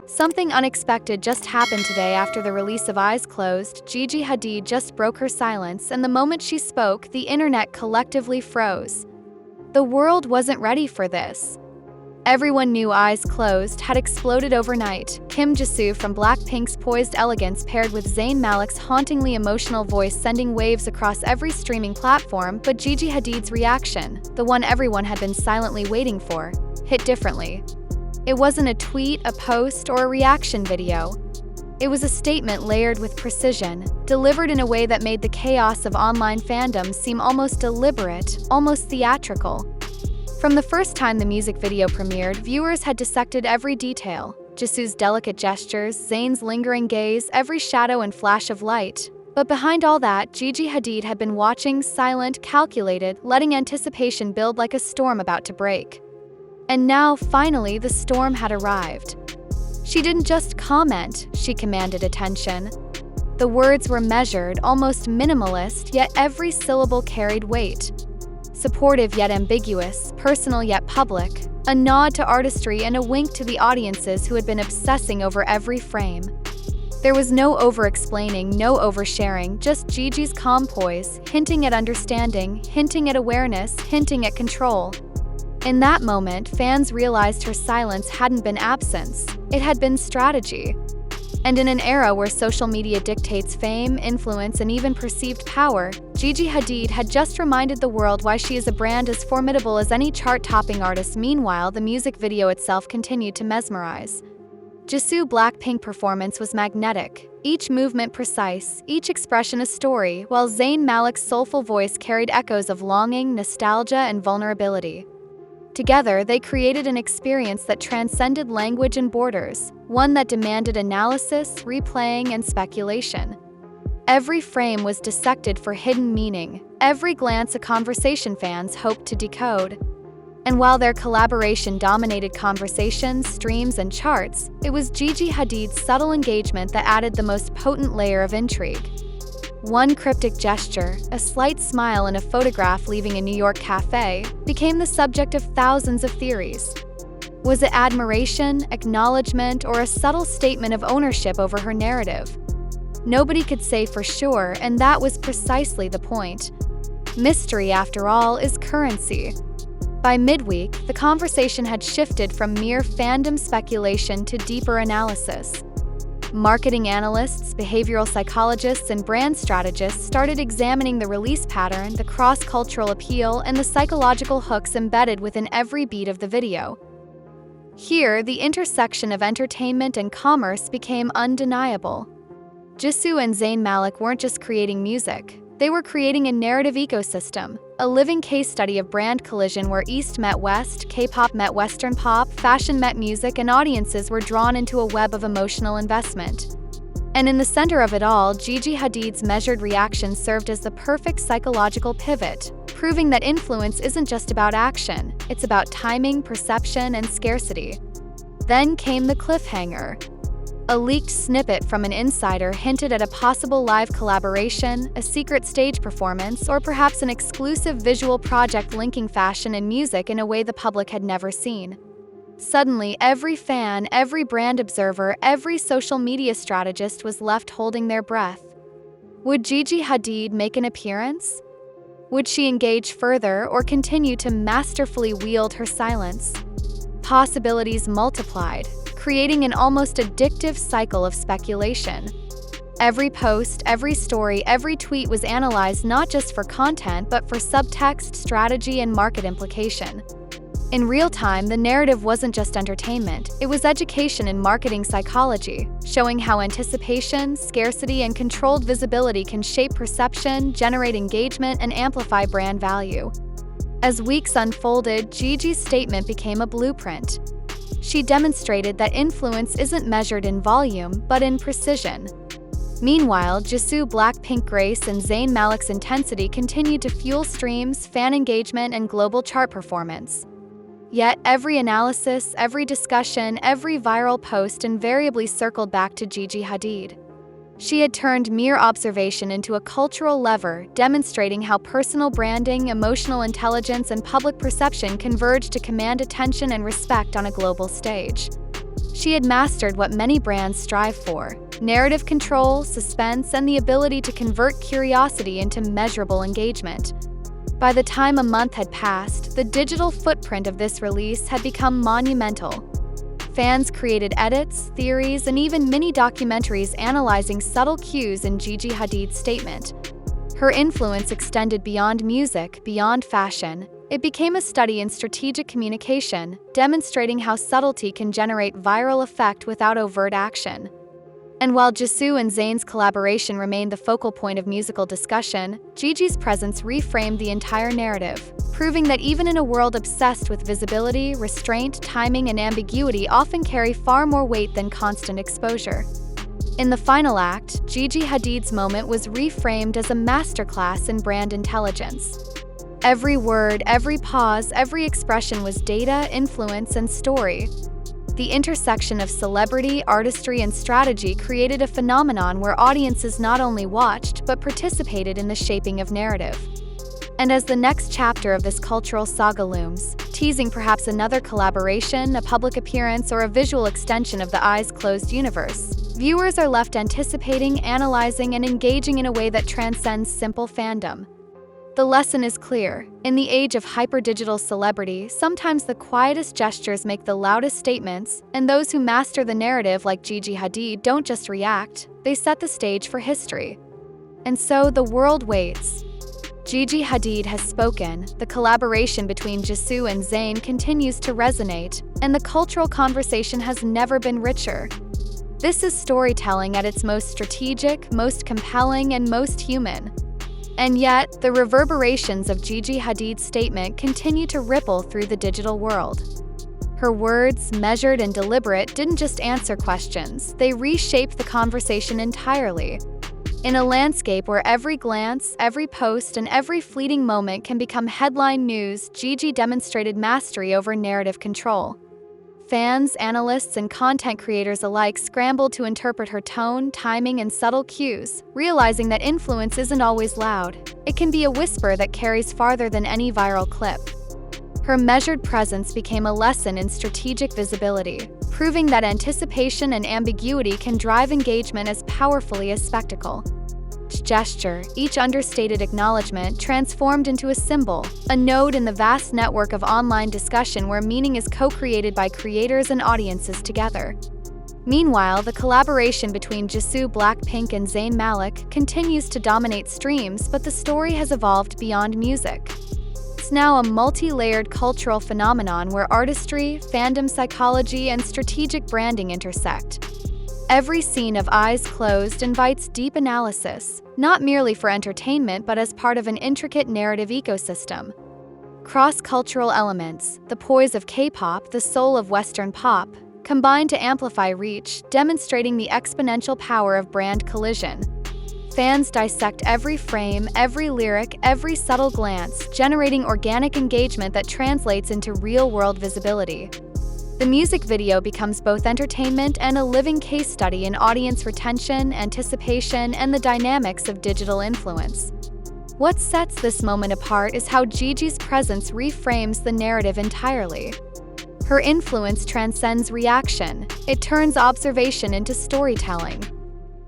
Something unexpected just happened today after the release of Eyes Closed. Gigi Hadid just broke her silence, and the moment she spoke, the internet collectively froze. The world wasn't ready for this. Everyone knew Eyes Closed had exploded overnight. Kim JISOO from Blackpink's poised elegance paired with Zayn Malik's hauntingly emotional voice sending waves across every streaming platform, but Gigi Hadid's reaction, the one everyone had been silently waiting for, hit differently. It wasn't a tweet, a post, or a reaction video. It was a statement layered with precision, delivered in a way that made the chaos of online fandom seem almost deliberate, almost theatrical. From the first time the music video premiered, viewers had dissected every detail: Jisoo's delicate gestures, Zayn's lingering gaze, every shadow and flash of light. But behind all that, Gigi Hadid had been watching, silent, calculated, letting anticipation build like a storm about to break. And now, finally, the storm had arrived. She didn't just comment, she commanded attention. The words were measured, almost minimalist, yet every syllable carried weight. Supportive yet ambiguous, personal yet public, a nod to artistry and a wink to the audiences who had been obsessing over every frame. There was no over-explaining, no oversharing, just Gigi's calm poise, hinting at understanding, hinting at awareness, hinting at control. In that moment, fans realized her silence hadn't been absence, it had been strategy. And in an era where social media dictates fame, influence, and even perceived power, Gigi Hadid had just reminded the world why she is a brand as formidable as any chart-topping artist. Meanwhile, the music video itself continued to mesmerize. JISOO's Blackpink performance was magnetic, each movement precise, each expression a story, while Zayn Malik's soulful voice carried echoes of longing, nostalgia, and vulnerability. Together, they created an experience that transcended language and borders, one that demanded analysis, replaying, and speculation. Every frame was dissected for hidden meaning, every glance a conversation fans hoped to decode. And while their collaboration dominated conversations, streams, and charts, it was Gigi Hadid's subtle engagement that added the most potent layer of intrigue. One cryptic gesture, a slight smile in a photograph leaving a New York cafe, became the subject of thousands of theories. Was it admiration, acknowledgement, or a subtle statement of ownership over her narrative? Nobody could say for sure, and that was precisely the point. Mystery, after all, is currency. By midweek, the conversation had shifted from mere fandom speculation to deeper analysis. Marketing analysts, behavioral psychologists, and brand strategists started examining the release pattern, the cross-cultural appeal, and the psychological hooks embedded within every beat of the video. Here, the intersection of entertainment and commerce became undeniable. JISOO and Zayn Malik weren't just creating music, they were creating a narrative ecosystem, a living case study of brand collision where East met West, K-pop met Western pop, fashion met music, and audiences were drawn into a web of emotional investment. And in the center of it all, Gigi Hadid's measured reaction served as the perfect psychological pivot, proving that influence isn't just about action, it's about timing, perception, and scarcity. Then came the cliffhanger. A leaked snippet from an insider hinted at a possible live collaboration, a secret stage performance, or perhaps an exclusive visual project linking fashion and music in a way the public had never seen. Suddenly, every fan, every brand observer, every social media strategist was left holding their breath. Would Gigi Hadid make an appearance? Would she engage further or continue to masterfully wield her silence? Possibilities multiplied, creating an almost addictive cycle of speculation. Every post, every story, every tweet was analyzed not just for content but for subtext, strategy, and market implication. In real time, the narrative wasn't just entertainment, it was education in marketing psychology, showing how anticipation, scarcity, and controlled visibility can shape perception, generate engagement, and amplify brand value. As weeks unfolded, Gigi's statement became a blueprint. She demonstrated that influence isn't measured in volume, but in precision. Meanwhile, JISOO's Blackpink grace and Zayn Malik's intensity continued to fuel streams, fan engagement, and global chart performance. Yet, every analysis, every discussion, every viral post invariably circled back to Gigi Hadid. She had turned mere observation into a cultural lever, demonstrating how personal branding, emotional intelligence, and public perception converge to command attention and respect on a global stage. She had mastered what many brands strive for: narrative control, suspense, and the ability to convert curiosity into measurable engagement. By the time a month had passed, the digital footprint of this release had become monumental. Fans created edits, theories, and even mini-documentaries analyzing subtle cues in Gigi Hadid's statement. Her influence extended beyond music, beyond fashion. It became a study in strategic communication, demonstrating how subtlety can generate viral effect without overt action. And while JISOO and ZAYN's collaboration remained the focal point of musical discussion, Gigi's presence reframed the entire narrative, proving that even in a world obsessed with visibility, restraint, timing, and ambiguity often carry far more weight than constant exposure. In the final act, Gigi Hadid's moment was reframed as a masterclass in brand intelligence. Every word, every pause, every expression was data, influence, and story. The intersection of celebrity, artistry, and strategy created a phenomenon where audiences not only watched but participated in the shaping of narrative. And as the next chapter of this cultural saga looms, teasing perhaps another collaboration, a public appearance, or a visual extension of the EYESCLOSED universe, viewers are left anticipating, analyzing, and engaging in a way that transcends simple fandom. The lesson is clear. In the age of hyper-digital celebrity, sometimes the quietest gestures make the loudest statements, and those who master the narrative like Gigi Hadid don't just react, they set the stage for history. And so the world waits. Gigi Hadid has spoken, the collaboration between JISOO and ZAYN continues to resonate, and the cultural conversation has never been richer. This is storytelling at its most strategic, most compelling, and most human. And yet, the reverberations of Gigi Hadid's statement continue to ripple through the digital world. Her words, measured and deliberate, didn't just answer questions, they reshaped the conversation entirely. In a landscape where every glance, every post, and every fleeting moment can become headline news, Gigi demonstrated mastery over narrative control. Fans, analysts, and content creators alike scrambled to interpret her tone, timing, and subtle cues, realizing that influence isn't always loud. It can be a whisper that carries farther than any viral clip. Her measured presence became a lesson in strategic visibility, proving that anticipation and ambiguity can drive engagement as powerfully as spectacle. Each gesture, each understated acknowledgement transformed into a symbol, a node in the vast network of online discussion where meaning is co-created by creators and audiences together. Meanwhile, the collaboration between JISOO, Blackpink, and Zayn Malik continues to dominate streams, but the story has evolved beyond music. It's now a multi-layered cultural phenomenon where artistry, fandom psychology, and strategic branding intersect. Every scene of EYESCLOSED invites deep analysis, not merely for entertainment but as part of an intricate narrative ecosystem. Cross-cultural elements, the poise of K-pop, the soul of Western pop, combine to amplify reach, demonstrating the exponential power of brand collision. Fans dissect every frame, every lyric, every subtle glance, generating organic engagement that translates into real-world visibility. The music video becomes both entertainment and a living case study in audience retention, anticipation, and the dynamics of digital influence. What sets this moment apart is how Gigi's presence reframes the narrative entirely. Her influence transcends reaction. It turns observation into storytelling.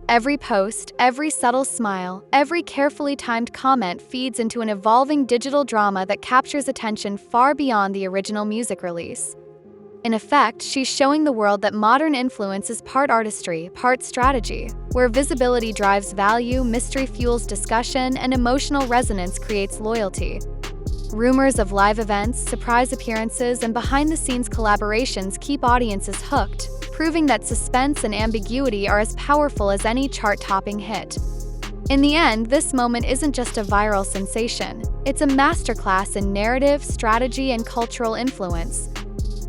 Every post, every subtle smile, every carefully timed comment feeds into an evolving digital drama that captures attention far beyond the original music release. In effect, she's showing the world that modern influence is part artistry, part strategy, where visibility drives value, mystery fuels discussion, and emotional resonance creates loyalty. Rumors of live events, surprise appearances, and behind-the-scenes collaborations keep audiences hooked, proving that suspense and ambiguity are as powerful as any chart-topping hit. In the end, this moment isn't just a viral sensation. It's a masterclass in narrative, strategy, and cultural influence.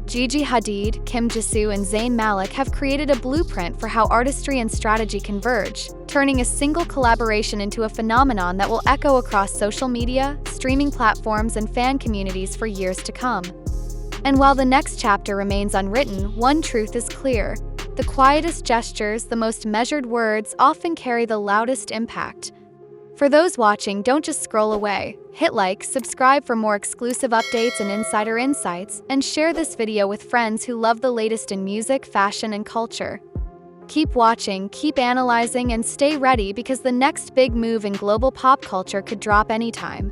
Gigi Hadid, Kim Jisoo, and Zayn Malik have created a blueprint for how artistry and strategy converge, turning a single collaboration into a phenomenon that will echo across social media, streaming platforms, and fan communities for years to come. And while the next chapter remains unwritten, one truth is clear. The quietest gestures, the most measured words often carry the loudest impact. For those watching, don't just scroll away. Hit like, subscribe for more exclusive updates and insider insights, and share this video with friends who love the latest in music, fashion, and culture. Keep watching, keep analyzing, and stay ready because the next big move in global pop culture could drop anytime.